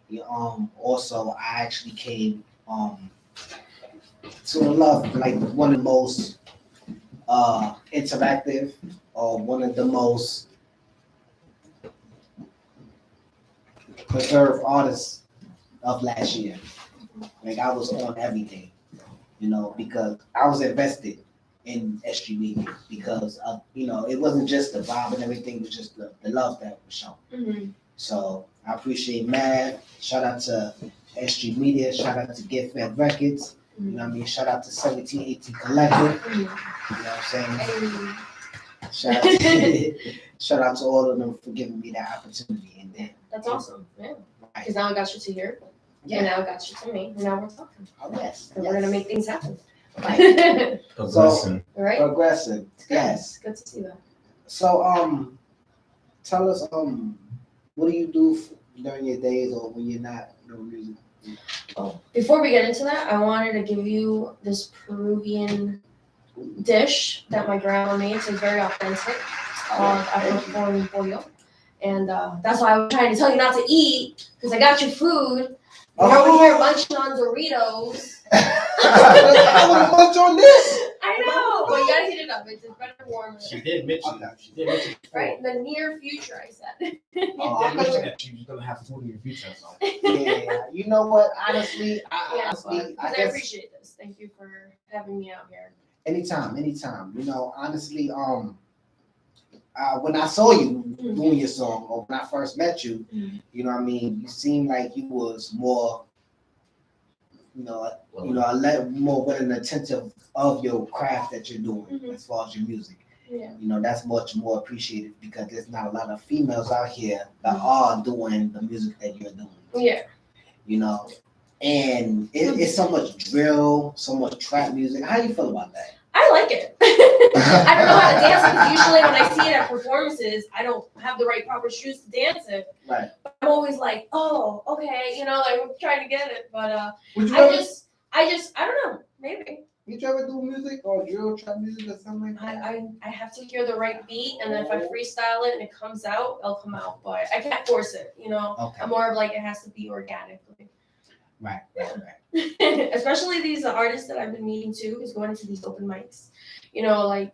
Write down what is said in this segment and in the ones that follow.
Yeah, also, I actually came to love like one of the most interactive or one of the most preserved artists of last year. Like I was on everything, because I was invested in S.STREET Media because it wasn't just the vibe and everything, it was just the love that was shown. So I appreciate Matt. Shout out to S.STREET Media. Shout out to Get Fed Records. You know what I mean? Shout out to 1718 Collective. You know what I'm saying? Shout out to, shout out to all of them for giving me that opportunity. And then That's awesome. Yeah. right. Because now I got you to here. And now I got you to me. And now we're talking. Oh yes. And we're gonna make things happen. Right. Progressing. Right? Progressing. Yes. Good to see that. So tell us what do you do during your days or when you're not doing music? Oh, before we get into that, I wanted to give you this Peruvian dish that my grandma made. So it's very authentic. It's called Afro pollo. And that's why I was trying to tell you not to eat, because I got your food. You're over here munching on Doritos. I want to munch on this. I know, but you gotta heat it up. It's better warmer. She did mention that. She did mention it. Right, in the near future, I said. Oh, I mentioned that you're gonna have food in your future. So. Yeah, you know what? Honestly, I I guess appreciate this. Thank you for having me out here. anytime. Honestly, when I saw you doing your song or when I first met you, you know what I mean, you seemed like you was more, more willing and attentive of your craft that you're doing as far as your music. Yeah. That's much more appreciated because there's not a lot of females out here that are doing the music that you're doing. Yeah. And it's so much drill, so much trap music. How you feel about that? I like it. I don't know how to dance it. Usually when I see it at performances, I don't have the right proper shoes to dance it. Right. But I'm always like, oh, okay, like I'm trying to get it. But Would you I don't know, maybe. Would you ever do music or drill trap music or something like that? I have to hear the right beat, and then if I freestyle it and it comes out, it'll come out. But I can't force it, Okay. I'm more of like it has to be organically. Right. Especially these artists that I've been meeting too, is going to these open mics. Like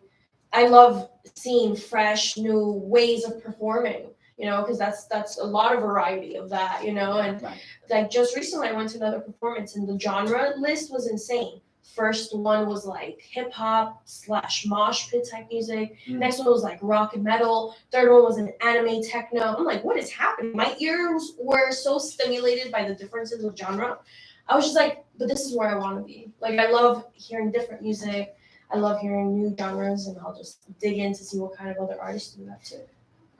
I love seeing fresh, new ways of performing. Because that's a lot of variety of that. And Right. like just recently, I went to another performance, and the genre list was insane. First one was like hip hop / mosh pit type music. Next one was like rock and metal. Third one was an anime techno. I'm like, what is happening? My ears were so stimulated by the differences of genre. I was just like, but this is where I want to be. Like, I love hearing different music. I love hearing new genres, and I'll just dig in to see what kind of other artists do that too.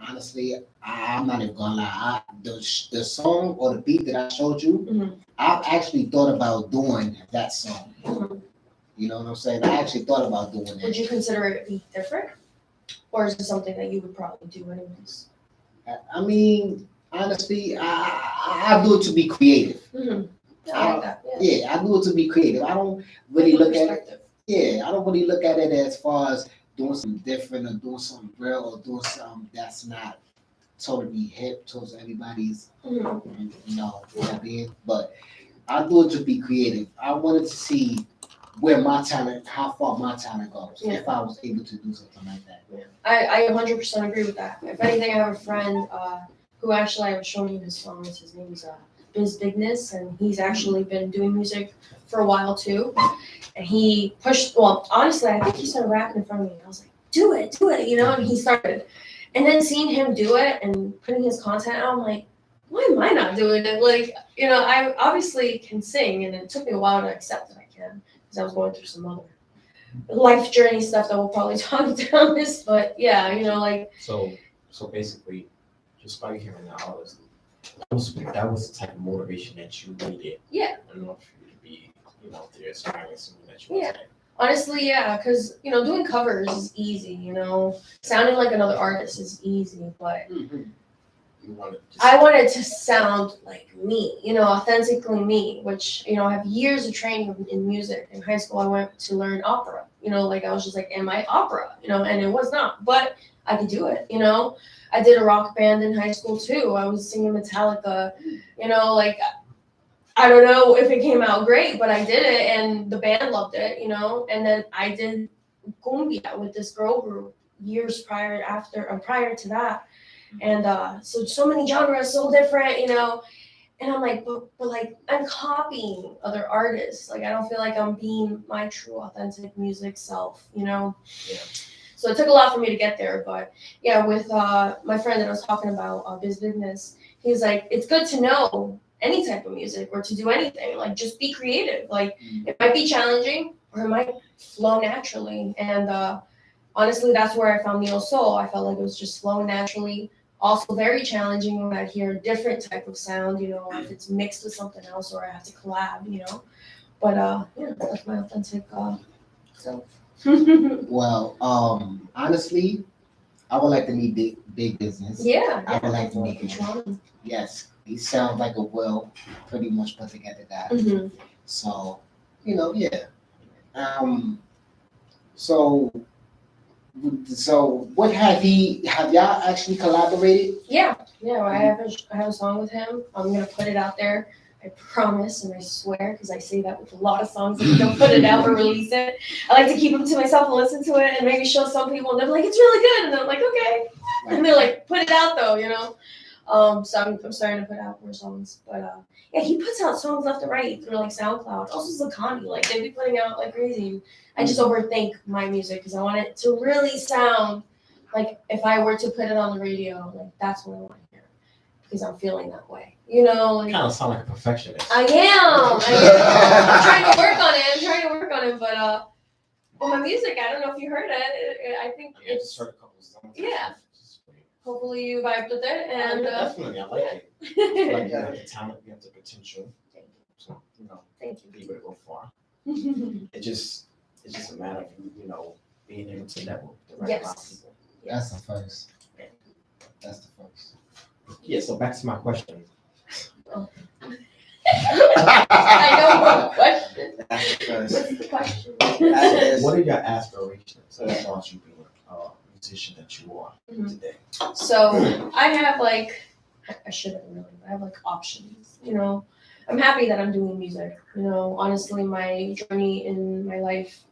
Honestly, I'm not even gonna lie. The song or the beat that I showed you, I've actually thought about doing that song. You know what I'm saying? I actually thought about doing that. Would you consider it be different? Or is it something that you would probably do anyways? I mean, honestly, I do it to be creative. I like that. Yeah, I do it to be creative. I don't really look at it. Yeah, I don't really look at it as far as doing something different or doing something real or doing something that's not totally hip towards everybody's, well-being. But I do it to be creative. I wanted to see how far my talent goes if I was able to do something like that. Yeah. I 100% agree with that. If anything, I have a friend who actually I was showing you his songs. His name's vybz, and he's actually been doing music for a while too. And he pushed. Well, honestly, I think he started rapping in front of me. And I was like, "Do it!" And he started. And then seeing him do it and putting his content out, I'm like, why am I not doing it? Like, I obviously can sing, and it took me a while to accept that I can, because I was going through some other life journey stuff that we'll probably talk down this. But yeah, like. So basically, just by hearing that, that was the type of motivation that you needed. Yeah. In order for you to be, to aspiring something that you want to. Honestly, yeah, because doing covers is easy. Sounding like another artist is easy, but I wanted to sound like me, authentically me. Which I have years of training in music. In high school, I went to learn opera. Like I was just like, am I opera? And it was not, but I could do it. I did a rock band in high school too. I was singing Metallica, like I don't know if it came out great, but I did it and the band loved it, and then I did cumbia with this girl group years prior to that. And so many genres, so different, and I'm like, but like I'm copying other artists. Like I don't feel like I'm being my true authentic music self. Yeah. So it took a lot for me to get there, but yeah, with my friend that I was talking about, vybz, he's like, it's good to know any type of music or to do anything. Like just be creative. Like it might be challenging or it might flow naturally. And honestly, that's where I found neo soul. I felt like it was just flowing naturally. Also very challenging when I hear a different type of sound, if it's mixed with something else or I have to collab. But yeah, that's my authentic self. Well, honestly, I would like to meet big business. Yeah, I would like to make meet him. Yes, he sounds like a pretty much put together guy. Mm-hmm. So, yeah. So, what have y'all actually collaborated? Yeah. I have a song with him. I'm gonna put it out there. I promise and I swear, because I say that with a lot of songs. If you don't put it out or release it, I like to keep them to myself and listen to it and maybe show some people and they're like, it's really good, and I'm like, okay, and they're like, put it out though, So I'm starting to put out more songs, but yeah, he puts out songs left and right through like SoundCloud. Also Zakani, like they be putting out like crazy. I just overthink my music because I want it to really sound like if I were to put it on the radio, like that's what I want to hear because I'm feeling that way. Like, Kind of sound like a perfectionist. I am. I'm trying to work on it, but my music, I don't know if you heard it. I think it's heard a couple of songs. Yeah. Hopefully you vibed with it, and definitely, I like it. Like you have the talent, you have the potential. So Thank you. be able to go far. It's just a matter of being able to network with the right amount of people. That's the first. That's the first. Yeah. So back to my question. I know what question. That's the first. What's the question? What are your aspirations as far as you being a musician that you are today? So I have I shouldn't really, but I have options. I'm happy that I'm doing music. Honestly, my journey in my life,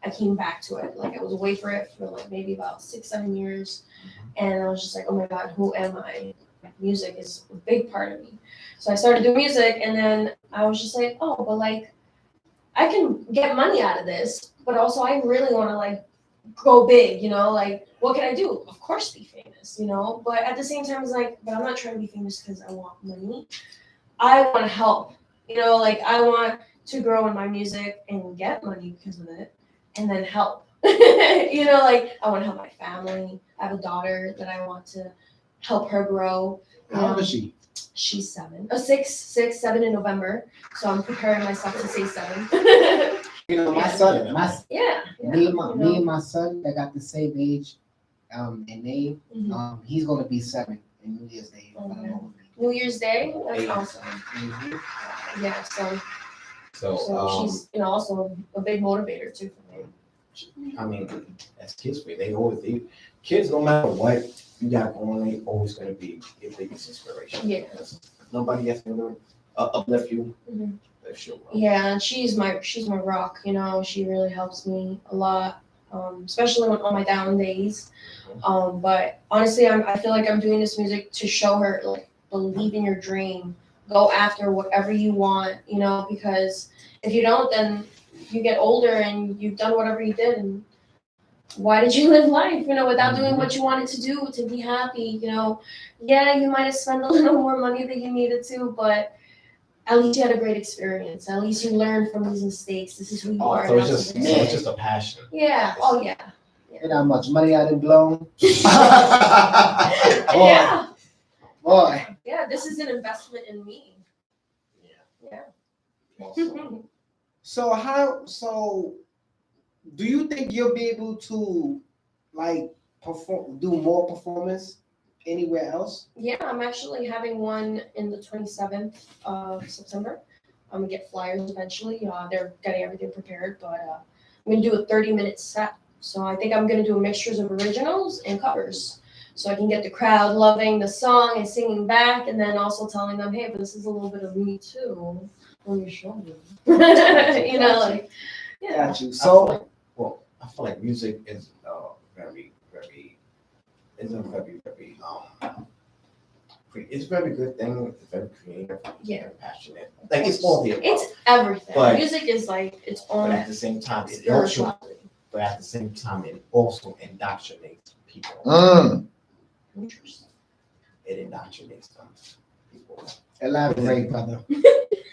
I came back to it. I was away for it for maybe about 6-7 years, and I was just like, oh my God, who am I? Music is a big part of me. So I started doing music, and then I was just like, oh, but I can get money out of this, but also I really want to go big, what can I do? Of course be famous, but at the same time it's but I'm not trying to be famous because I want money. I want to help, I want to grow in my music and get money because of it and then help. I want to help my family. I have a daughter that I want to help her grow. How old is she? She's 7. 7 in November. So I'm preparing myself to say 7. My son, me and my son that got the same age, and name, he's gonna be 7 in New Year's Day. New Year's Day? That's awesome. Mm-hmm. Yeah, So she's also a big motivator too for me. I mean, as kids, kids, no matter what you got going, they always gonna be your biggest inspiration. Yeah. Nobody has to uplift you. Mm-hmm. Sure. Yeah, and she's my rock. She really helps me a lot, especially on my down days. But honestly, I feel like I'm doing this music to show her believe in your dream, go after whatever you want. Because if you don't, then you get older and you've done whatever you did, and why did you live life? Without doing what you wanted to do to be happy. Yeah, you might have spent a little more money than you needed to, but at least you had a great experience. At least you learned from these mistakes. This is who you are. So it's just a passion. Yeah. Oh yeah. You know how much money I done blown? Yeah. Boy. Yeah, this is an investment in me. Yeah. Awesome. So do you think you'll be able to do more performance anywhere else? Yeah, I'm actually having one in the 27th of September. I'm gonna get flyers eventually. They're getting everything prepared, but I'm gonna do a 30-minute set. So I think I'm gonna do mixtures of originals and covers. so I can get the crowd loving the song and singing back, and then also telling them, hey, but this is a little bit of me too on your shoulder. You know, like, yeah. Got you. So, So I feel like music is very, very, is a very, very it's a very good thing. It's very creative. Yeah. Very passionate. Like it's all the above. It's everything. But- Music is like its But own at the same time, it also, spirituality. but at the same time, it also indoctrinates people. Interesting. It indoctrinates them. People. elaborate, brother.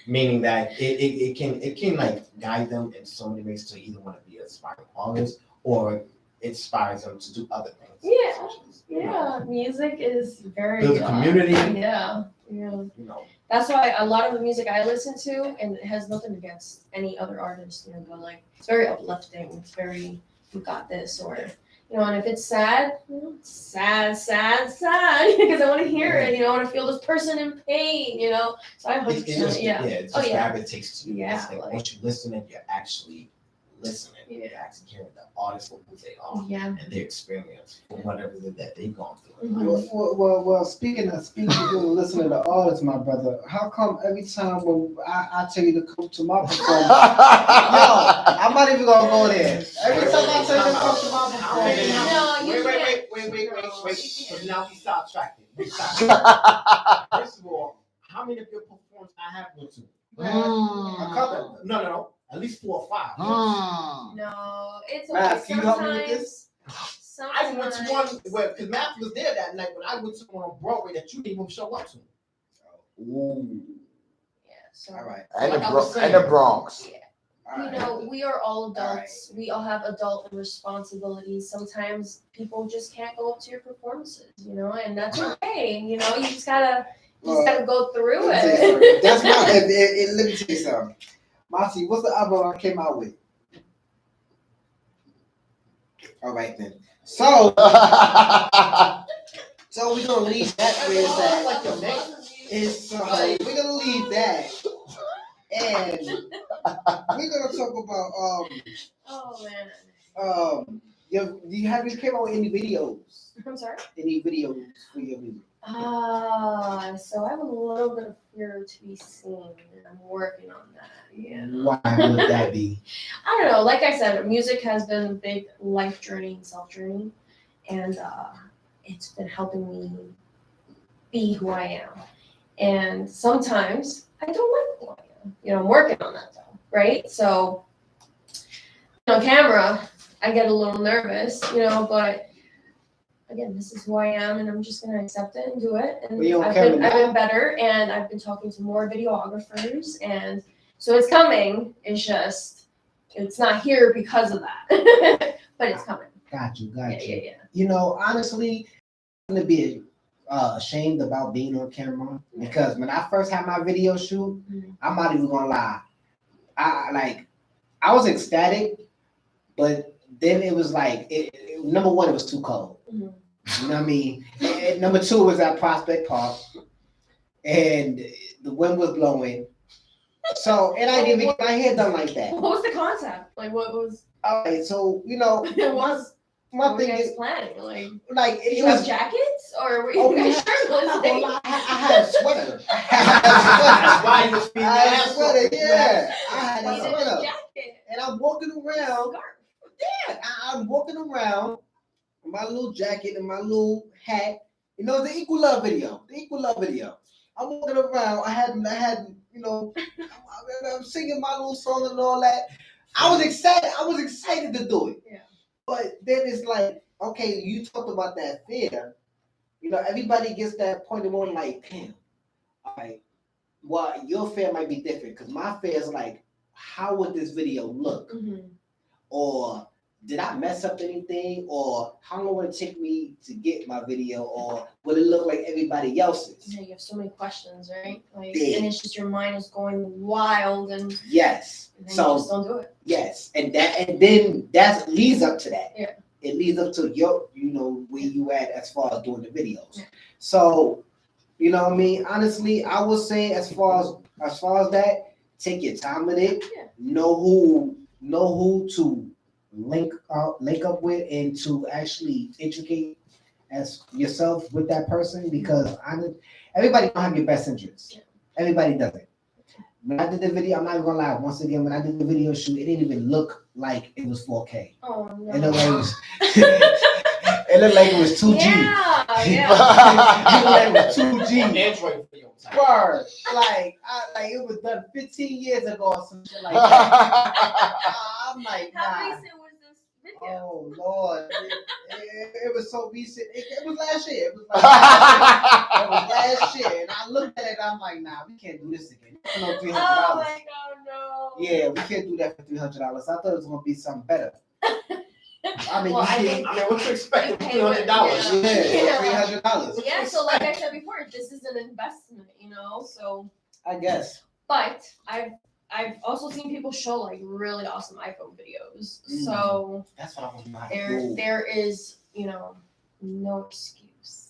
Meaning that it can like guide them in so many ways to either want to be an aspiring artist or inspires them to do other things. Yeah. Such as, you know, Yeah, music is very Build a community. Yeah. you know, That's why a lot of the music I listen to, and it has nothing against any other artist, but like it's very uplifting. It's very you got this, or and if it's sad, it's sad, sad, sad, because I want to hear it. I want to feel this person in pain. So I 100%, it's just, yeah. it's Oh, just yeah. gravitates to you. Yeah, It's like, like- once you listen, you're actually listening. Yeah. You're actually hearing the artist for who they are Yeah. and their experience for whatever it is that they've gone through. Mhm. Well, speaking of listening to artists, my brother, how come every time when I tell you to come to my performance, I'm not even gonna go there. Every time I tell you to come to my performance, No, you Wait. So now we start tracking. First of all, how many of your performances I have went to? a couple. No. At least 4 or 5. No, it's Matt, okay. can you help me with this? I went to one where because Matthew was there that night, but I went to one on Broadway that you didn't even show up to. Ooh. Yeah, so All right. And Like I was saying. the Bronx. All right. we are all adults. We all have adult responsibilities. Sometimes people just can't go up to your performances, and that's okay. You just gotta go through Let me tell you something. it. That's my. Let me tell you something. Monty, what's the album I came out with? All right then. So we're gonna leave that where it's at. Like your name. We're gonna leave that, and we're gonna talk about Oh man. you came out with any videos? I'm sorry. Any videos for your music? So I have a little bit of fear to be seen, and I'm working on that. Yeah. Why would that be? I don't know. Like I said, music has been a big life journey and self journey, and it's been helping me be who I am. And sometimes I don't like who I am. I'm working on that though, right? So on camera, I get a little nervous, but again, this is who I am, and I'm just gonna accept it and do it. And Well, you on I've camera been better, and I've been talking to more videographers, and so it's coming. It's not here because of that, but it's coming. Got you. Yeah. Honestly, I'm gonna be ashamed about being on camera because when I first had my video shoot, I'm not even gonna lie. I was ecstatic, but then it was like number one, it was too cold. Mhm. You know what I mean? And number two was at Prospect Park, and the wind was blowing. So, and I didn't even get my hair done like that. What was the concept? Like, what was? All right, so It was. my What were you thing guys is planning? like Did it you have was. jackets, or were you Oh, guys yeah. shirtless? I had a sweater. That's why you was I feeling had a that sweater, yeah. I had You a needed sweater. a jacket. And I'm walking around. Scarf. I'm walking around with my little jacket and my little hat. The Equal Love video. I'm walking around. I had, I'm singing my little song and all that. I was excited to do it. Yeah. But then it's like, okay, you talked about that fear. Everybody gets that point of one like, damn. All right. Well, your fear might be different because my fear is like, how would this video look? Mm-hmm. Or did I mess up anything? Or how long would it take me to get my video? Or will it look like everybody else's? Yeah, you have so many questions, right? Like, Yeah. and it's just your mind is going wild, and Yes. then you So just don't do it. yes, and then that leads up to that. Yeah. It leads up to your, where you at as far as doing the videos. Yeah. So, you know what I mean? Honestly, I would say as far as that, take your time with it. Yeah. Know who to link up with and to actually educate as yourself with that person because everybody don't have your best interests. Everybody doesn't. When I did the video, I'm not gonna lie. Once again, when I did the video shoot, it didn't even look like it was 4K. Oh no. It looked like it was. It looked like it was 2G. Yeah, yeah. It looked like it was 2G. Android video. Word. Like it was done 15 years ago or some shit like that. I'm like, How nah. recent was this video? Oh Lord, it was so recent. It was last year. It was last year, and I looked at it. I'm like, nah, we can't do this again. No $300. Oh my god, no. Yeah, we can't do that for $300. I thought it was gonna be something better. I mean, Well, I you think- I mean, what you expect with Okay, $300? yeah, $300. Yeah, so like I said before, this is an investment, so I guess. but I've also seen people show like really awesome iPhone videos. So That's what I want to there is, no excuse.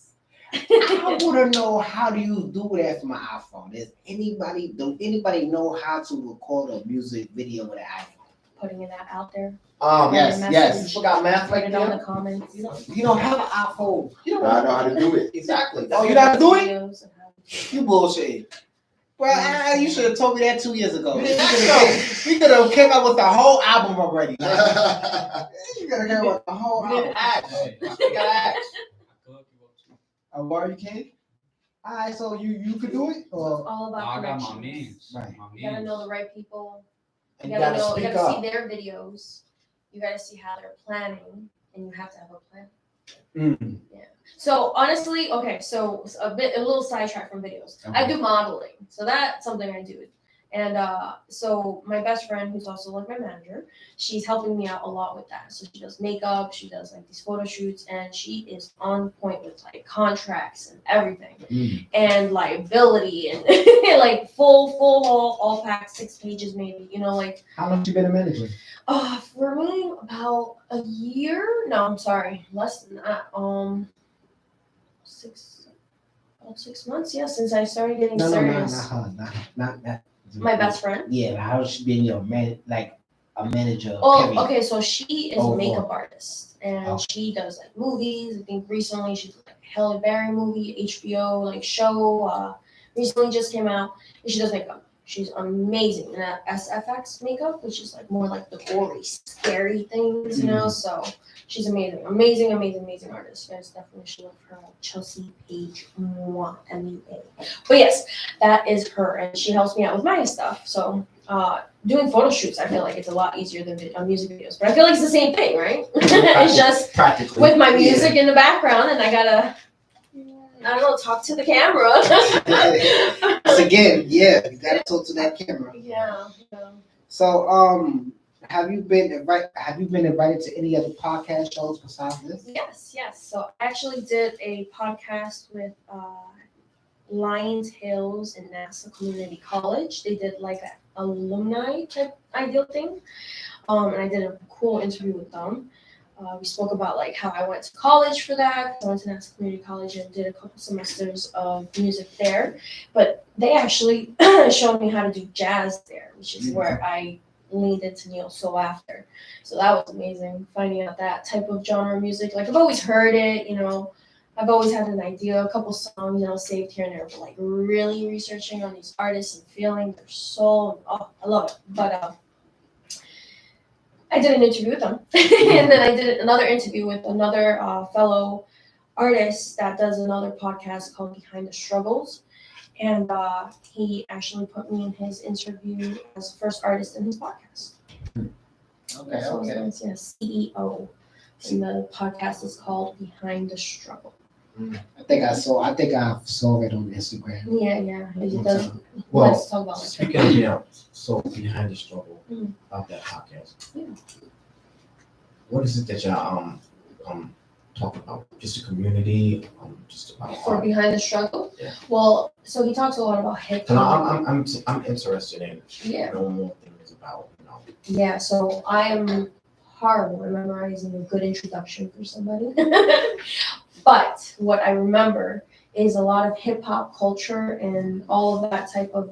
I want to know, how do you do that for my iPhone? Does anybody know how to record a music video with an iPhone? Putting it out there. Yes. You forgot math Put like it on that? the comments. You don't have an iPhone. You I know how to do it. Exactly. Oh, you know how to do it? Videos and how- You bullshit. Well, you should have told me that 2 years ago. Yeah. We could have came out with the whole album already. Like, I you could have came out with the whole You didn't album. ask. You gotta ask. A Mario King? Alright, so you could do it? Or All about I got my connections. mans. Right. My You gotta mans. know the right people. You You gotta gotta speak see up. their videos. You gotta see how they're planning, and you have to have a plan. Mm. So honestly, okay, so a little sidetrack from videos. I do modeling, so that's something I do. And so my best friend, who's also like my manager, she's helping me out a lot with that. So she does makeup, she does like these photo shoots, and she is on point with like contracts and everything, and liability and like full all packs, 6 pages maybe. Like How long you been a manager? for me about a year. No, I'm sorry, less than that. 6 months, yeah, since I started getting No, serious. not her. Not that. My best friend. Yeah, how's she been your like a manager? Oh, period? okay, so she is Oh, a makeup artist, and Oh. she does like movies. I think recently she did like a Halle Berry movie, HBO like show. Recently just came out, and she does makeup. She's amazing in that SFX makeup, which is like more like the gory, scary things, So she's amazing artist. Guys, definitely should look her up. Chelsea Page, MEA. But yes, that is her, and she helps me out with my stuff. So doing photo shoots, I feel like it's a lot easier than music videos. But I feel like it's the same thing, right? It's just Practically. with my music in the background, and I gotta, I don't know, talk to the camera. Once again, yeah, you gotta talk to that camera. Yeah. So, have you been invited to any other podcast shows besides this? Yes. So I actually did a podcast with Lions Hills and NASA Community College. They did like an alumni type ideal thing. And I did a cool interview with them. We spoke about like how I went to college for that. I went to NASA Community College and did a couple semesters of music there. But they actually showed me how to do jazz there, which is where I leaned into neo soul after. So that was amazing, finding out that type of genre of music. Like I've always heard it, I've always had an idea, a couple songs, saved here and there, but like really researching on these artists and feeling their soul. Oh, I love it. But I did an interview with them, and then I did another interview with another fellow artist that does another podcast called Behind the Struggles, and he actually put me in his interview as the first artist in his podcast. Okay, So okay. it's, CEO, and the podcast is called Behind the Struggle. I think I saw it on Instagram. Yeah, it does. Well, Let's talk about it. speaking of so behind the struggle Mhm. of that podcast, Yeah. what is it that y'all talk about? Just the community, just about For art? Behind the Struggle. Yeah. Well, so he talks a lot about hip And hop. I'm interested in Yeah. knowing more things about Yeah, so I am horrible at memorizing a good introduction for somebody. But what I remember is a lot of hip hop culture and all of that type of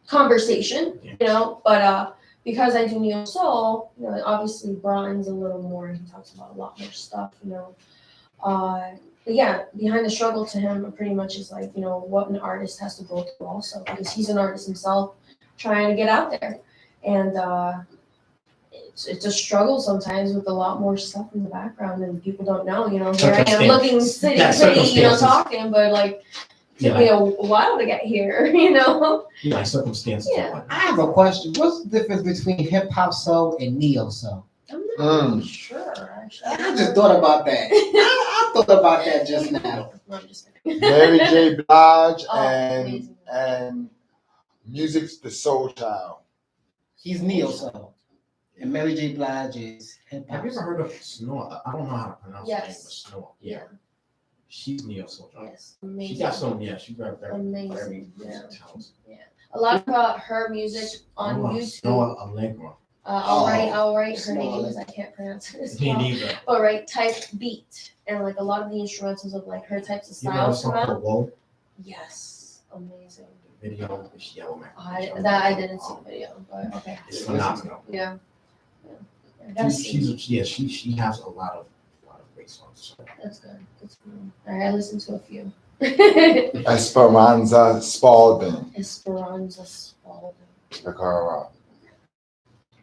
conversation, Yeah. But because I do neo soul, obviously Brian's a little more. He talks about a lot more stuff, But yeah, behind the struggle to him pretty much is like, what an artist has to go through also, because he's an artist himself trying to get out there. And it's a struggle sometimes with a lot more stuff in the background and people don't know, here I am looking pretty, talking, but like took me a while to get here, Yeah, circumstances. Yeah. I have a question. What's the difference between hip hop soul and neo soul? I'm not really sure, actually. I just thought about that. I thought about that just now. No, I'm just kidding. Mary J. Blige Amazing. and music's the soul child. He's neo soul. And Mary J. Blige is hip hop. Have you ever heard of Snore? I don't know how to pronounce her name, but Yes. Snore. Yeah. She's neo soul. Yes, amazing. She got some. Yeah, she's very Amazing. Yeah. talented. A lot about her music on YouTube. Snore Allegro. I'll write her Snore name, I can't pronounce it as Me well. neither. But right, type beat, and like a lot of the instrumentals of like her types of You know the styles song come out. called Whoa? Yes, amazing. The video is Yellow Man. I didn't see the video, but okay. It's phenomenal. Yeah. I gotta see. She has a lot of great songs. That's good. That's good. All right, I listened to a few. Esperanza Spalding. Esperanza Spalding. Look her up.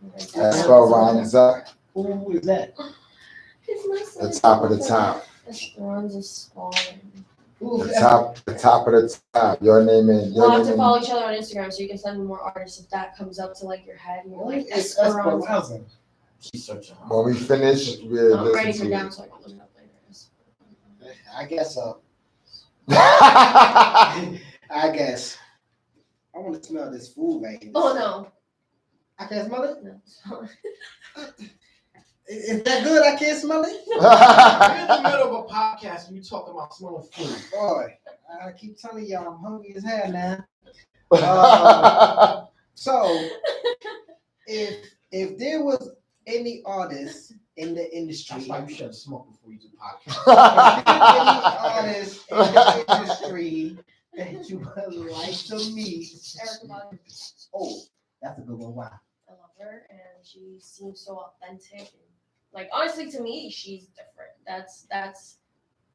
Write that down. Esperanza, Who is that? It's my son. the top of the top. Esperanza Spalding. The top of the top. Your name is. We'll have to follow each other on Instagram so you can send me more artists if that comes up to like your head and you're like It's Esperanza. Esperanza. She's searching. When we finish, we'll I'm writing her listen down to so I can look it up later. I guess so. it. I guess. I want to smell this food right here. Oh no. I can't smell it? No. Is that good? I can't smell it? We're in the middle of a podcast and you talking about smelling food. Boy, I keep telling y'all I'm hungry as hell now. So, if there was any artist in the industry, That's why you shouldn't smoke before you do any artist in the industry that you would like to meet, Erica Badu. oh, that's a good one. Why? I love her and she seems so authentic and like honestly to me she's different. That's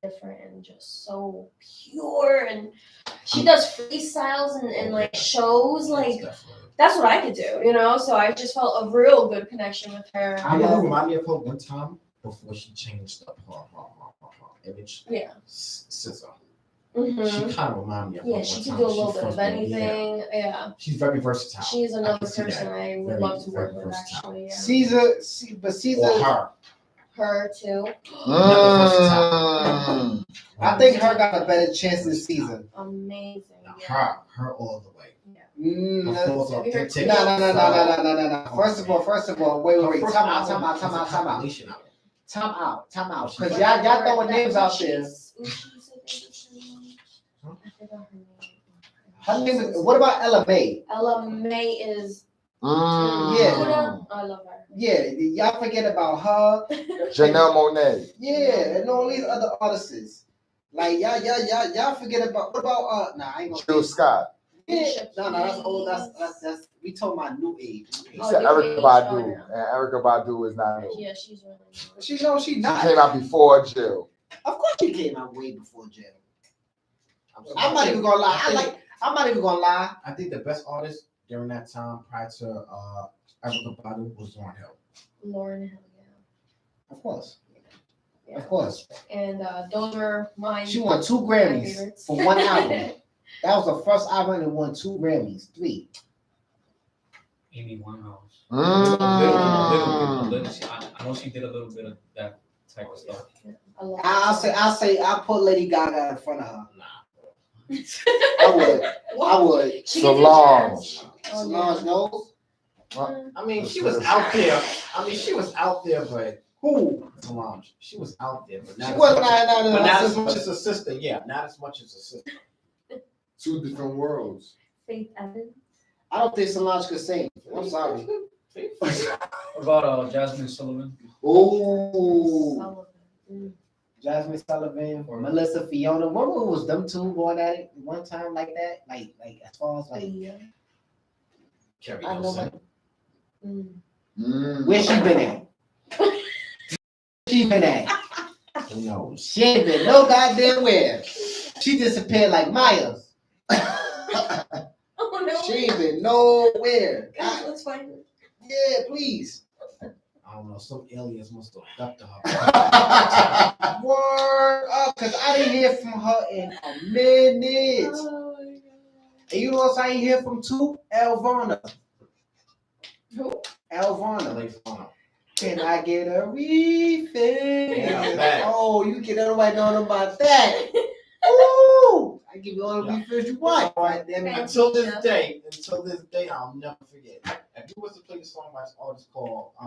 different and just so pure and she does freestyles and like shows like that's what I could do, so I just felt a real good connection with her. I know who reminded me of her one time before she changed up her image. Yeah. SZA. Mhm. She kind of reminded me of her. Yeah, one she time could do a when little she bit of first came. Yeah. anything. Yeah. She's very versatile. She is I another can see that. person I would Very, love to work very with versatile. actually. Yeah. Caesar, Or her. Her too. I think her got a better chance than Caesar. Amazing. Now, Yeah. her all the way. No. Her flows are Have you heard authentic. No. First of all, wait. Her Time first album was a out. compilation album. Time out. Because y'all throwing names out there. Her name is, what about Ella May? Ella May is. Yeah. I love her. Yeah, y'all forget about her. Janelle Monáe. Yeah, and all these other artists. Like y'all forget about, what about I ain't gonna Jill Scott. Yeah, no, that's old. That's we talking about new age. You Oh, said new Erica age. Badu, Oh, yeah. and Erica Badu is not new. Yeah, she's really good. She She not. came out before Jill. Of course, she came out way before Jill. I'm not even gonna lie. I'm not even gonna lie. I think the best artist during that time prior to Erica Badu was Lauryn Hill. Lauryn Hill, Of course, yeah. of course. And those are mine. She won 2 my Grammys favorites. for one album. That was the first album that won 2 Grammys, 3. Amy Winehouse. Mm. A little. I know she did a little bit of that type of stuff. I love I'll put Lady Gaga in front of her. Nah. I would. She can do Solange. jazz. Solange knows. I mean, she was out there. But Who? Solange, she was out there, but She not, wasn't. but not as much as a sister. Yeah, not as much as a sister. 2 different worlds. Faith Evans. I don't think Solange could sing. I'm sorry. What about Jasmine Sullivan? Oh, Sullivan. Jasmine Sullivan or Melissa Fiona. What was them two going at it one time like that? Like as far as like Yeah. Carrie I know Hilson. Where she been at? She been at? Who knows? She ain't been no goddamn where. She disappeared like Maya. Oh no. She ain't been nowhere. God, let's find her. Yeah, please. I don't know. Some aliens must have abducted her. Word up, cause I didn't hear from her in a minute. Oh my God. And you know what I ain't hear from too? Elvana. Who? Elvana. They found her. Can I get a refill? Yeah, that. Oh, you get nobody know about that. Ooh, I give you all the refills you want. God damn it. Until this day, I'll never forget. If you was to play the song by this artist called I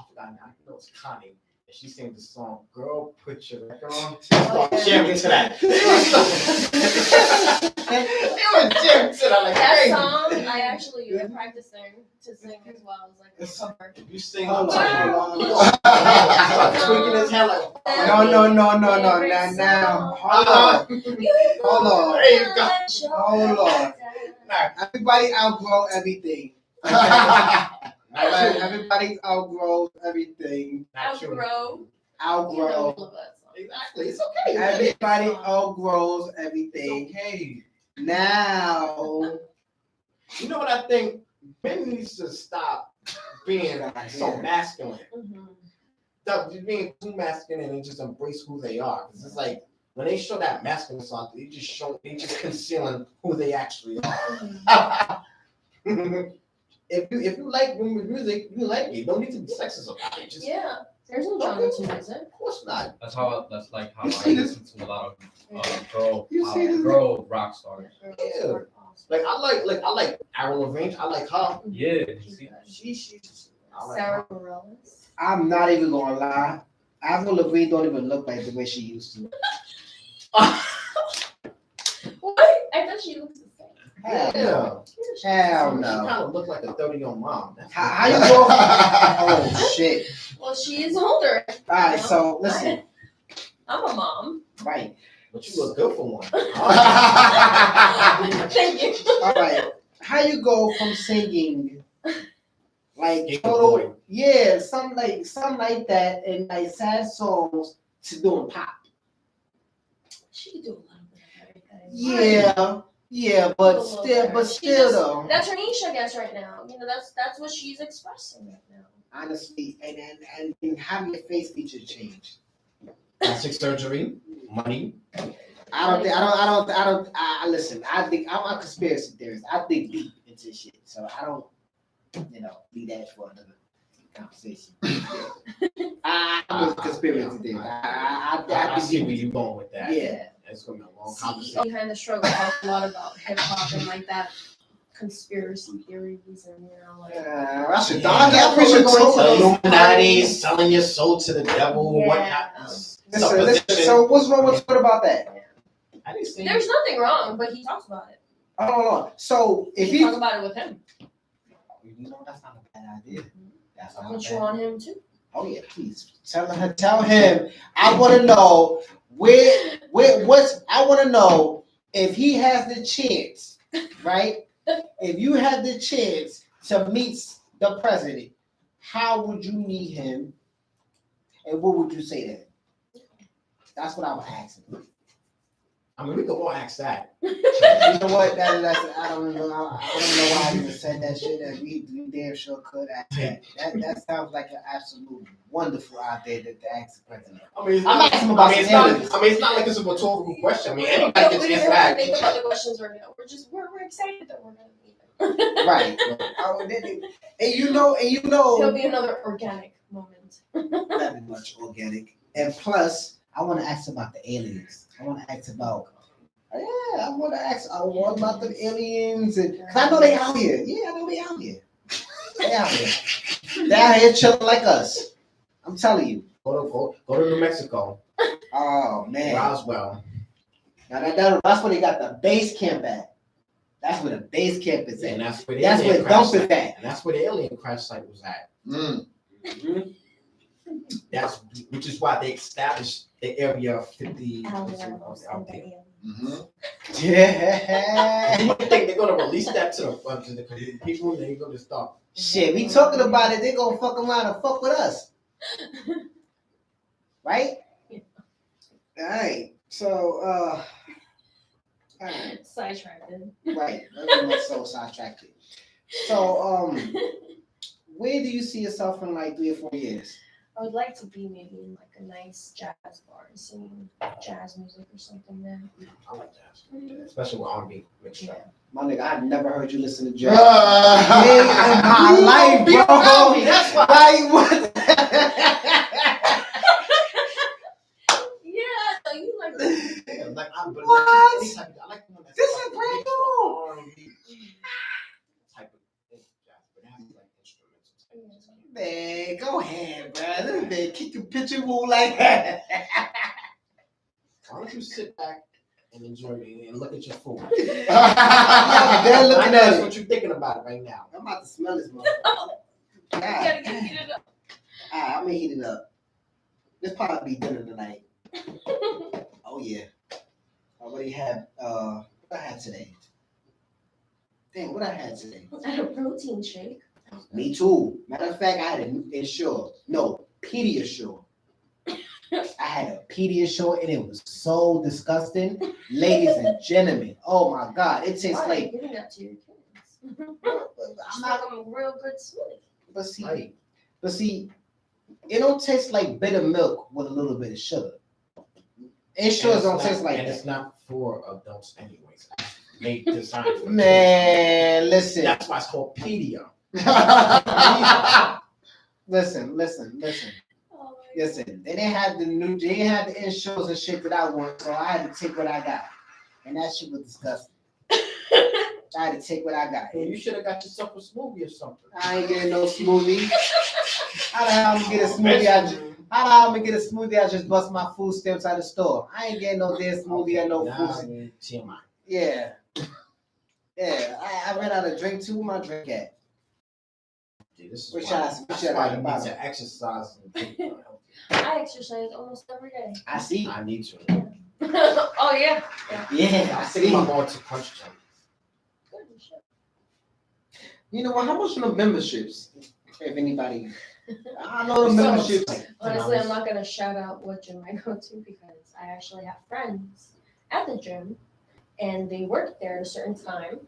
forgot now, I know it's Connie. And she sang the song, Girl, Put Your Record On. Jamming to that. It was jamming to that like That crazy. song, I actually practicing to sing as well. It's like a cover. You sing Hold on on. tweaking his hair like No. Now. Hold on. There you go. Hold on. Everybody outgrow everything. Everybody outgrows everything. Not true. Outgrow. Exactly. It's okay. Everybody outgrows It's everything. okay. Now. You know what I think? Men needs to stop being so masculine. Stop being too masculine and just embrace who they are. Because it's like when they show that masculine side, they just concealing who they actually are. If you like women's music, you like it. You don't need to be sexist about it. Just, Yeah, there's no genre to music. of course not. That's how like how I see this? listen to a lot of You see this? girl rock stars. Yeah. Like I like Avril Lavigne. I like her. Yeah, you see? I like Sarah her. Bareilles. I'm not even gonna lie. Avril Lavigne don't even look like the way she used to. What? I thought she looks the same. Hell no. Yeah. Hell She no. kind of look like a 30-year-old mom. How you go? Oh shit. Well, she is older. All right, so listen. I'm a mom. Right. But you look good for one. Thank you. All right. How you go from singing like Get total, the yeah, something like that, and like sad songs to doing pop? She could do a little bit of everything. Yeah, but still though. That's her niche, I guess, right now. You know, that's what she's expressing right now. Honestly, and have your face features change. Plastic surgery, money. Listen, I think I'm a conspiracy theorist. I think deep into shit. So I don't, leave that for another conversation. I'm a conspiracy theorist. I see where you're going with that. Yeah. It's gonna be a long See, conversation. behind the struggle, talk a lot about hip hop and like that conspiracy theories and like. I should Yeah. we should go into those. Illuminati, selling your soul to the devil, Yeah. whatnot. Listen, so what's wrong with what about that? I didn't see. There's nothing wrong, but he talks about it. Hold on. So if You he, talk about it with him. that's not a bad idea. That's I'll not put a you bad. on him too. Oh yeah, please tell him. I want to know where I want to know if he has the chance, right? If you had the chance to meet the president, how would you meet him, and what would you say to him? That's what I would ask him. I mean, we could all ask that. You know what? I don't know. I don't know why I even said that shit. That we damn sure could ask that. That sounds like an absolute wonderful idea to ask the president. I mean, I'm asking about it's not like it's a rhetorical question. I mean, anybody can We answer don't that. think about the questions right now. We're excited that we're gonna meet him. Right. And you know, It'll be another organic moment. very much organic. And plus, I want to ask about the aliens. I want to ask about the aliens, and cause I know they out here. Yeah, I know they out here. They out here. They out here chilling like us. I'm telling you. Go to New Mexico, Oh man. Roswell. Now that's where they got the base camp at. That's where the base camp is And at. that's where the That's alien where crash dump is site. at. And that's where the alien crash site was at. Which is why they established the area 50 out there. Mhm. Yeah. You think they're gonna release that to the people? They're gonna stop. Shit, we talking about it. They gonna fuck around and fuck with us, right? Yeah. All right. So, all right, Sidetracked. right. Very much so sidetracked. So, where do you see yourself in like 3 or 4 years? I would like to be maybe in like a nice jazz bar and singing jazz music or something there. I like jazz, especially with R&B mixed Yeah. up. My nigga, I've never heard you listen to jazz. In my life, You bro. tell me, that's why. Like, what? Yeah, so you like that. Yeah, like What? I like the one that's This like is brand mixed new. R&B type of thing, jazz, but it has like instruments. Man, go ahead, bro. This man kick the picture rule like that. Why don't you sit back and enjoy it and look at your food? They're I looking know at that's it. what you're thinking about it right now. I'm about to smell this motherfucker. Oh, you God. gotta get heated up. Alright, I'm gonna heat it up. This probably be dinner tonight. Oh yeah. I already had what I had today. Damn, what I had today. I had a protein shake. Me too. Matter of fact, I had an Ensure. No, Pediasure. I had a Pediasure and it was so disgusting. Ladies and gentlemen, oh my God, it tastes Why are like. you giving that to your kids? I'm not. I'm a real good smoothie. But see, Right. it don't taste like bitter milk with a little bit of sugar. Ensures don't taste like and that. it's not for adults anyways. Made designed for Man, listen. That's why it's called Pedia. Listen. Oh my Listen, they didn't have the insurance and shit that I want, so I had to take what I got. And that shit was disgusting. I had to take what I got. You should have got yourself a smoothie or something. I ain't getting no smoothie. How the hell I'm gonna get a smoothie? How the hell I'm gonna get a smoothie? I just bust my food stamps out of the store. I ain't getting no damn smoothie or no food. TMI. Yeah. Yeah. I ran out of drink too. Where my drink at? Dude, this is Which why, I- that's which I why got you about need it. to exercise and drink healthy. I exercise almost every day. I see. I need to. Oh yeah. Yeah, I I think see. I'm going to punch gym. Good shit. You know what? How much are the memberships? If anybody, I know the So- memberships. Honestly, I'm not gonna shout out what gym I go to because I actually have friends at the gym, and they work there at a certain time,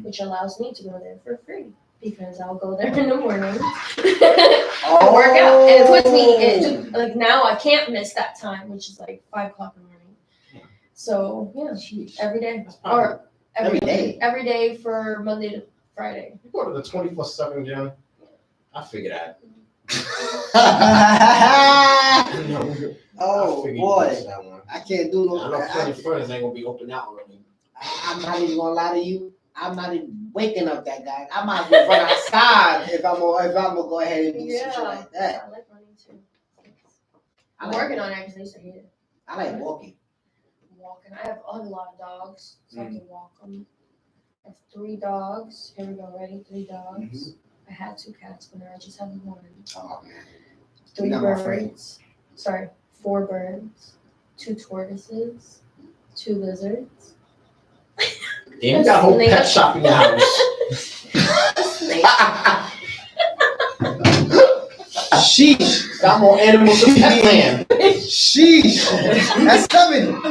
which allows me to go there for free because I'll go there in the morning to work out, and it puts me like now I can't miss that time, which is like 5 o'clock in the morning. So yeah, every day That's probably, or Every day? every day for Monday to Friday. you go to the 24/7 gym. I figured that. Oh I figured boy, you did that one. I can't do I no. know plenty of friends ain't gonna be open out early. I'm not even gonna lie to you. I'm not even waking up that guy. I might as well run outside if I'm gonna go ahead and do some shit like that. I like running too. I I'm like, working on it because I used to hate it. I like walking. Walking. I have a lot of dogs, so I can walk them. I have 3 dogs. Here we go. Ready? 3 dogs. I had 2 cats, but now I just have 1. Oh man. 3 You're not my friend. birds. Sorry, 4 birds. 2 tortoises. 2 lizards. Damn, you got a whole Snake. pet shop in your house. Snake. Sheesh. Got more animals than Petland. Sheesh. That's 7.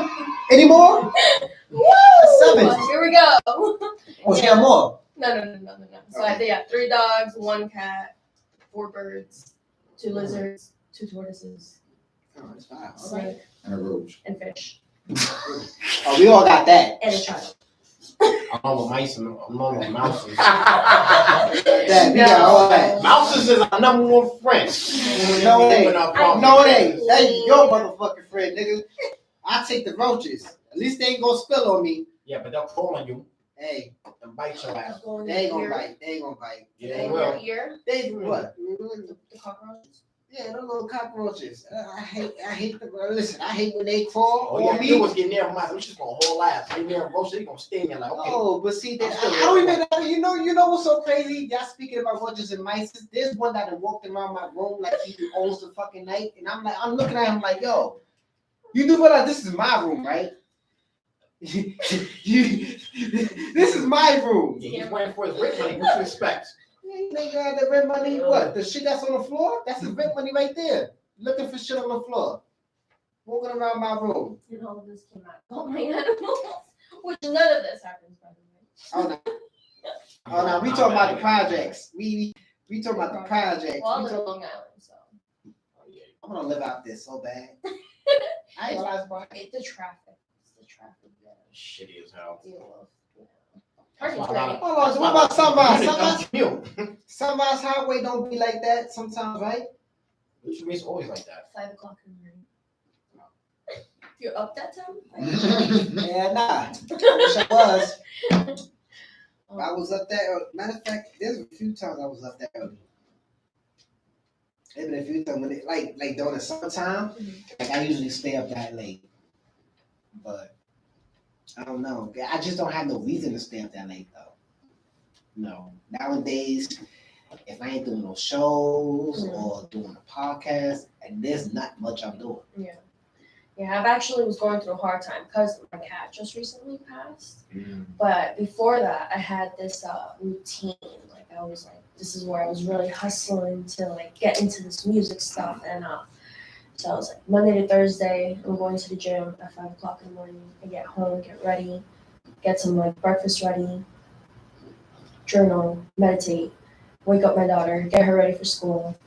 Any more? Woo! 7. Here we go. Oh, she got more. No. So I think 3 dogs, 1 cat, 4 birds, 2 lizards, 2 tortoises, Oh, that's 5. All right. snake, And a roach. and fish, Oh, we all got that. and a child. I'm on with mice and I'm on with mouses. That, we got all that. Mouses is our number 1 friend. No, it ain't. Open up No, it ain't. Hey, your motherfucking friend, nigga. I take the roaches. At least they ain't gonna spill on me. Yeah, but they'll crawl on you Hey, and bite your ass. they ain't gonna bite. They ain't gonna bite. Yeah, In they your will. ear, They what? the cockroaches. Yeah, those little cockroaches. I hate the. Listen, I hate when they crawl All you on gotta do me. is get near a mouse. I'm just gonna hold ass. Get near a roach, they gonna sting you like, okay. Oh, but see, that, I'm still I don't even. You know what's so crazy? Y'all speaking about roaches and mice. There's one that walked around my room like he owns the fucking night, and I'm looking at him like, yo, you do realize this is my room, right? This is my room. Yeah, he's waiting for his rent money. What you expect? You ain't got the rent money. What? The shit that's on the floor? That's the rent money right there. Looking for shit on the floor. Walking around my room. And all of this came out. Oh my animals. Which none of this happens, by the way. Oh no, we talking about the projects. We talking about the projects. Well, I We live in talk- Long Island, so. I want to live out this so bad. I ain't realize why. It's the traffic. It's the traffic that I Shitty as hell. deal with. You know. That's Party's why a lot great. of- Hold on, so what about Sunrise? Sunrise? Sunrise Highway don't be like that sometimes, right? Which is always like that. 5 o'clock in the morning. You're up that time? Yeah, nah. I wish I was. I was up there. Matter of fact, there's a few times I was up there early. There's been a few times when it, like during the summertime, like I usually stay up that late. But I don't know. I just don't have no reason to stay up that late though. No. Nowadays, if I ain't doing no shows or doing a podcast, and there's not much I'm doing. Yeah. Yeah, I've actually was going through a hard time because my cat just recently passed. But before that, I had this routine. Like I was like, this is where I was really hustling to like get into this music stuff. And so I was like, Monday to Thursday, I'm going to the gym at 5 o'clock in the morning. I get home, get ready, get some like breakfast ready, journal, meditate, wake up my daughter, get her ready for school,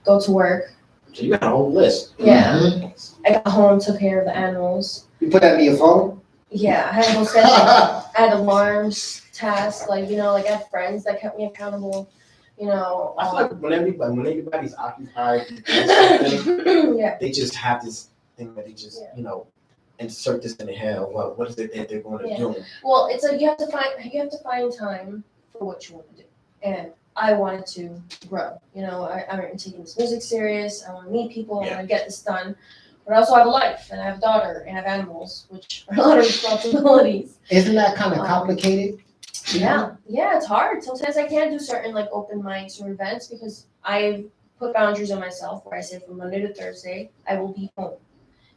go to work. So you got a whole list. Yeah. I got home, took care of the animals. You put that in your phone? Yeah, I had a whole schedule. I had alarms, tasks, like, you know, like I had friends that kept me accountable, you know. I feel like when everybody's occupied, doing something, Yeah. they just have this thing that they just, Yeah. you know, insert this in the head. What is it that they're going to Yeah. do? Well, it's like you have to find time for what you want to do. And I wanted to grow. You know, I'm taking this music serious. I want to meet people. I want to get this done. But I also have a life, and I have a daughter, and I have animals, which are a lot of responsibilities. Isn't that kind of complicated? Yeah, it's hard. Sometimes I can't do certain like open mics or events because I put boundaries on myself where I say from Monday to Thursday, I will be home.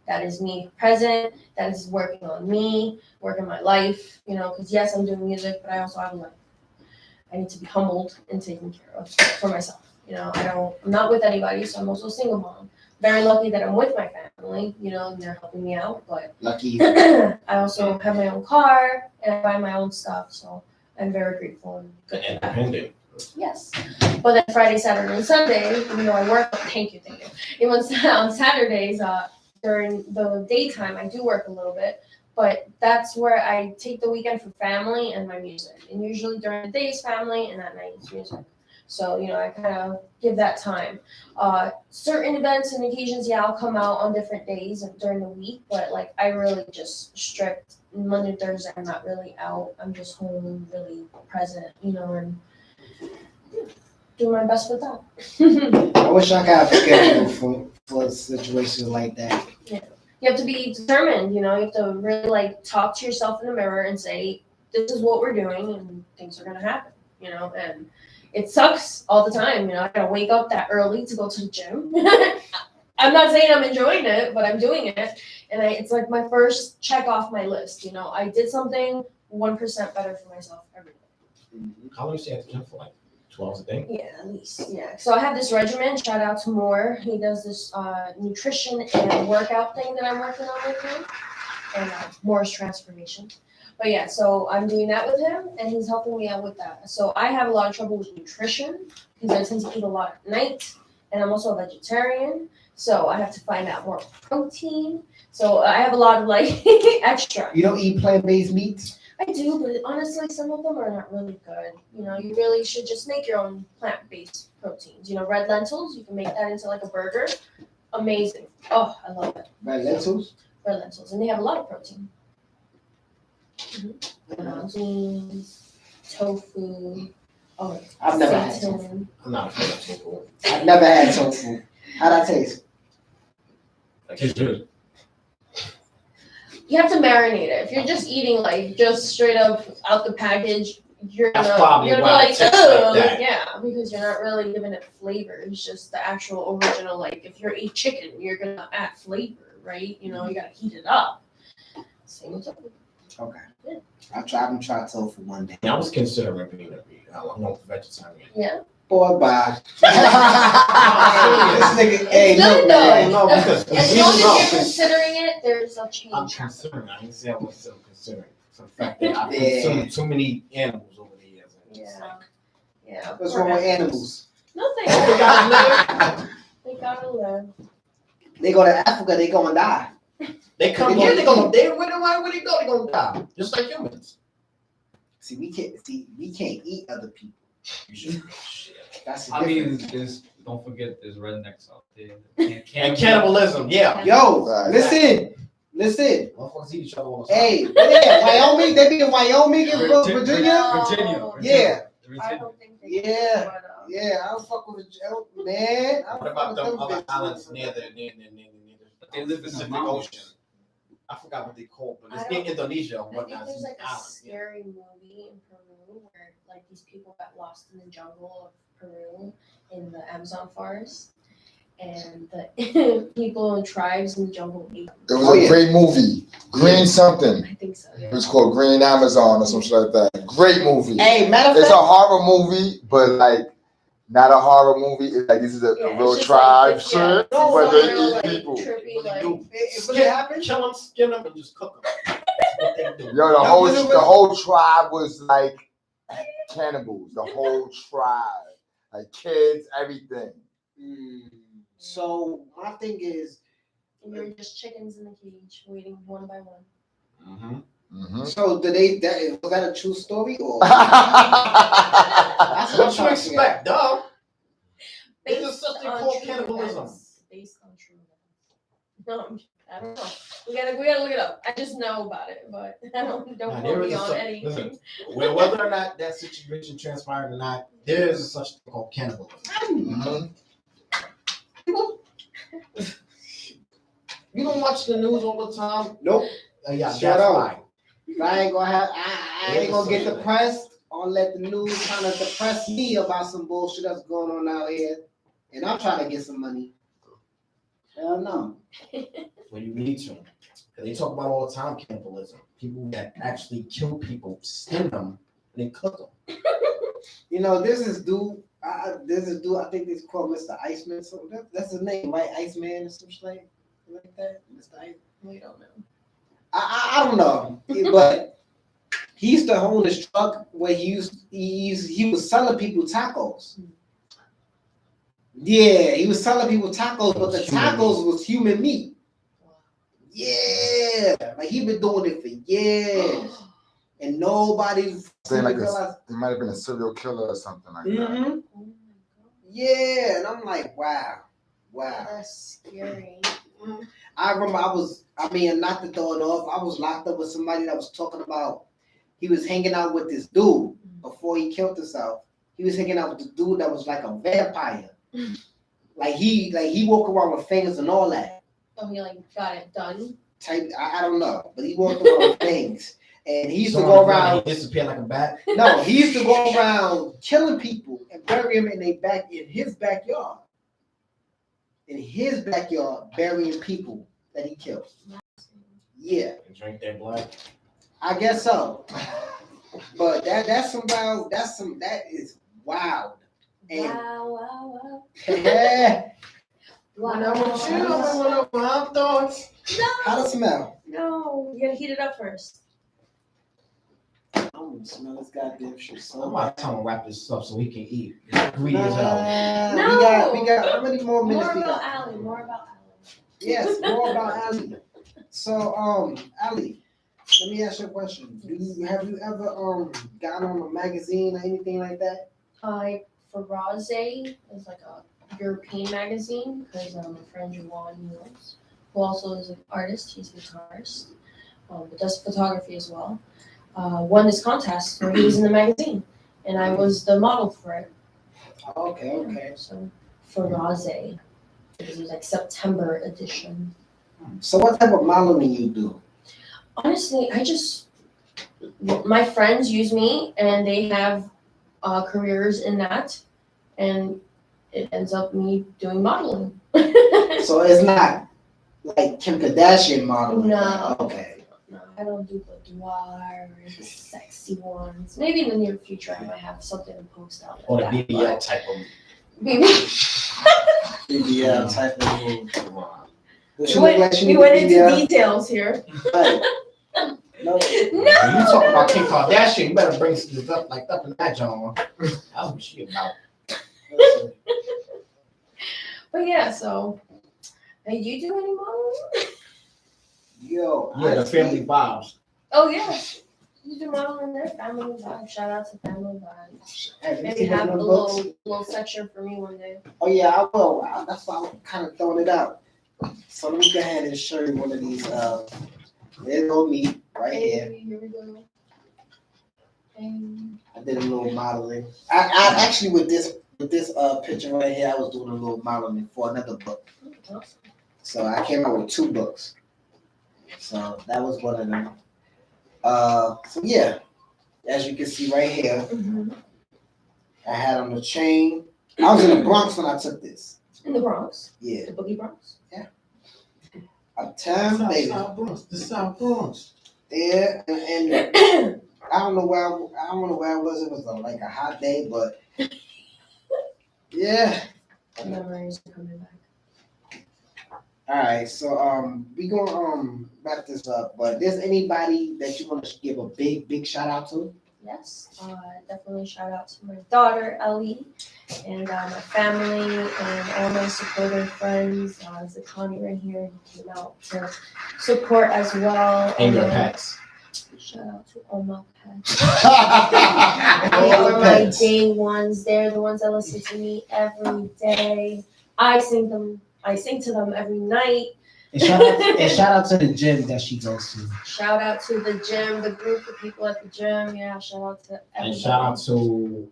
That is me present. That is working on me, working my life, you know, because yes, I'm doing music, but I also have a life. I need to be humbled and taken care of for myself. You know, I'm not with anybody, so I'm also a single mom. Very lucky that I'm with my family, you know, and they're helping me out, but Lucky. I also have my own car and I buy my own stuff, so I'm very grateful and good for that. Independent. Yes. But then Friday, Saturday, and Sunday, even though I work, thank you. Even on Saturdays, during the daytime, I do work a little bit, but that's where I take the weekend for family and my music. And usually during the days, family, and at night, it's music. So, you know, I kind of give that time. Certain events and occasions, yeah, I'll come out on different days during the week, but like I really just strict Monday, Thursday, I'm not really out. I'm just home, really present, you know, and do my best with that. I wish I could have a schedule for situations like that. You have to be determined, you know, you have to really like talk to yourself in the mirror and say, this is what we're doing and things are going to happen, you know, and it sucks all the time, you know, I gotta wake up that early to go to the gym. I'm not saying I'm enjoying it, but I'm doing it. And it's like my first check off my list, you know, I did something 1% better for myself every day. How long you stay at the gym for? Like 2 hours a day? Yeah, at least, yeah. So I have this regimen, shout out to Moore. He does this nutrition and workout thing that I'm working on with him. And Moore's transformation. But yeah, so I'm doing that with him, and he's helping me out with that. So I have a lot of trouble with nutrition because I tend to eat a lot at night, and I'm also a vegetarian. So I have to find out more protein. So I have a lot of like extra. You don't eat plant-based meats? I do, but honestly, some of them are not really good. You know, you really should just make your own plant-based proteins. You know, red lentils, you can make that into like a burger. Amazing. Oh, I love it. Red lentils? Red lentils, and they have a lot of protein. Beans, tofu. Oh, I've never had seitan. tofu. I'm not a fan of tofu. I've never had tofu. How'd that taste? It's good. You have to marinate it. If you're just eating like just straight up out the package, you're That's gonna, probably you're gonna why be it like, tastes like oh, that. yeah, because you're not really giving it flavor. It's just the actual original. Like if you're eating chicken, you're gonna add flavor, right? You know, you gotta heat it up. Same with tofu. Okay. Yeah. I'm trying tofu one day. I was considering being a vegetarian. Yeah. Boy, bye. This nigga, hey, It's look, good man. though. No, because As long as you're considering it, there's a I'm change. considering. I didn't say I was still considering. For the fact that I've Yeah. consumed too many animals over the years. And it's Yeah. like, Yeah. What's wrong with animals? Nothing. they gotta live. They gotta live. They go to Africa, they gonna die. They come here, they gonna where they go, they gonna die. Just like humans. See, we can't eat other people. You should. That's the I mean, difference. there's, don't forget, there's rednecks out there. And cannibalism, yeah. Yo, Right. listen. Motherfuckers eat each other all the time. Hey, where they at? Wyoming? They be in Wyoming and Virginia? Virginia. Yeah. I don't think they Yeah. do, but, Yeah, I don't fuck with the man. I don't What fuck about with them them other bitches. islands near the They live in the Pacific mountains. Ocean? I forgot what they call, but I it's don't- in Indonesia or I think whatnot. there's like a Islands, yeah. scary movie in Peru where like these people got lost in the jungle of Peru in the Amazon forest, and the people and tribes in the jungle ate them. It was Oh, a yeah. great movie. Green something. I think so. It Yeah. was called Green Amazon or something like that. Great movie. Hey, matter of It's a fact, horror movie, but like not a horror movie. It's like this is a Yeah, it's real just tribe like, shit, yeah, No, but no, they no, eat like, people. trippy, What they like do? it really happened. Kill them, skin them, and just cook them. That's what they do. Yo, That wasn't the whole tribe was like cannibals. The whole tribe, like kids, everything. So my thing is, and you're just chickens in the cage waiting one by one. Mm-hmm. Mm-hmm. so did was that a true story or? What you expect, dog? It's Based just something on called true cannibalism. events. Based on true events. No, I don't know. We gotta look it up. I just know about it, but I don't Nah, quote there me is a on such- anything. listen, whether or not that situation transpired or not, there is a such thing called cannibalism. Mhm. You don't watch the news all the time. Nope. Yeah, Shut that's up. why. I ain't gonna have. I ain't gonna get depressed or let the news kind of depress me about some bullshit that's going on out here, and I'm trying to get some money. Hell no. When you need to. 'Cause they talk about all the time cannibalism. People that actually kill people, skin them, and then cook them. You know, this is dude. I think it's called Mr. Iceman. So that's his name, right? Iceman or some shit like that. Mr. Iceman. We don't know. I don't know, but he used to own this truck where he was selling people tacos. Yeah, he was selling people tacos, but the tacos was human meat. Yeah, like he been doing it for years, and nobody Saying like realized. it might have been a serial killer or something like that. Mm-hmm. Oh my god. Yeah, and I'm like, wow. That's scary. I remember not to throw it off, I was locked up with somebody that was talking about he was hanging out with this dude before he killed himself. He was hanging out with this dude that was like a vampire. Like he walked around with fingers and all that. Oh, he like got it done. Type I don't know, but he walked around with things. And he used to Someone go around. he disappeared like a bat. No, he used to go around killing people and bury them in his backyard. In his backyard, burying people that he killed. Yeah, And drink their blood. I guess so. But that is wild. And Wow. When Wow. I'm with you, One of my thoughts. how does it smell? No, you gotta heat it up first. I'm gonna smell this goddamn shit so I'm about to tell him to wrap this up so he can eat. It's greedy as hell. No. We got how many more minutes More we about got? Allie. More about Allie. Yes, more about Ali. So, Ali, let me ask you a question. Have you ever gotten on a magazine or anything like that? Vybz is like a European magazine because my friend Juwan Mules, who also is an artist, he's a guitarist, but does photography as well, won this contest where he was in the magazine, and I was the model for it. Okay. So Vybz, because it was like September edition. So what type of modeling you do? Honestly, my friends use me and they have careers in that, and it ends up me doing modeling. So it's not like Kim Kardashian modeling. No. Okay. No. I don't do boudoir or the sexy ones. Maybe in the near future I might have something to post out. Or the like that, BBL type of. BBL type of move. Come on. She look like she We need went a into BBL. details here. Right. No. No. When you talk about Kim Kardashian, you better bring some stuff like up in that genre. That's what she about. But yeah, so hey, you do any modeling? Yo. Yeah, the family vibes. Oh yeah. You do modeling there, family vibe. Shout out to family vibe. Hey, you Maybe see have a one of the books? little section for me one day. Oh yeah, I will. That's why I'm kind of throwing it out. So let me go ahead and show you one of these. There's no me right here. Hey, here we go. And I did a little modeling. I actually with this picture right here, I was doing a little modeling for another book. So I came out with 2 books. So that was one of them. So yeah, as you can see right here, I had on the chain. I was in the Bronx when I took this. in the Bronx, Yeah, the Boogie Bronx. uptown, baby. The South Bronx. Yeah, and I don't know where I was. It was like a hot day, but yeah. The memories are coming back. All right, so we gonna wrap this up. But there's anybody that you want to give a big shout out to? Yes, definitely shout out to my daughter Ellie and my family and all my supportive friends. There's Connie right here who came out to support as well. And your pets. Shout out to all my pets. All They the are my pets. day ones. They're the ones that listen to me every day. I sing to them every night. And shout out to the gym that she goes to. Shout out to the gym, the group of people at the gym. Yeah, shout out to everybody. And shout out to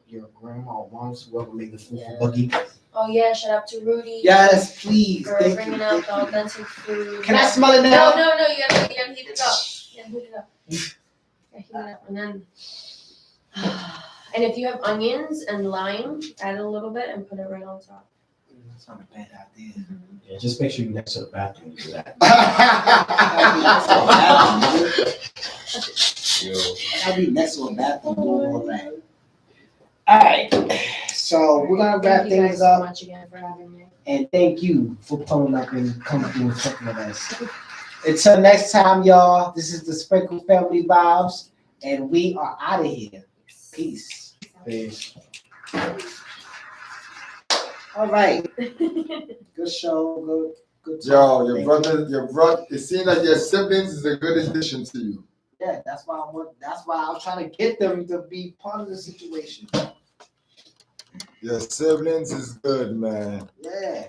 your grandma or moms, whoever made the food for Boogie. Oh yeah, shout out to Rudy. Yes, please. For Thank bringing you. out Thank the you. authentic food. Can I smell it No, now? you gotta heat it up. You gotta heat it up. Heat it up, and then. And if you have onions and lime, add a little bit and put it right on top. That's not a bad idea. Yeah, just make sure you're next to the bathroom to do that. I'll be next to a bathroom doing all that. All right, so we're gonna wrap Thank you guys things so up, much again for having me. and thank you for pulling up and coming through and fucking with us. Until next time, y'all. This is the Sprinkle Family Vibes, and we are out of here. Peace. Peace. All right. Good show. Good. Yo, talk. your brother, it seems like your siblings is a good addition to you. Yeah, that's why I was trying to get them to be part of the situation. Your siblings is good, man. Yeah.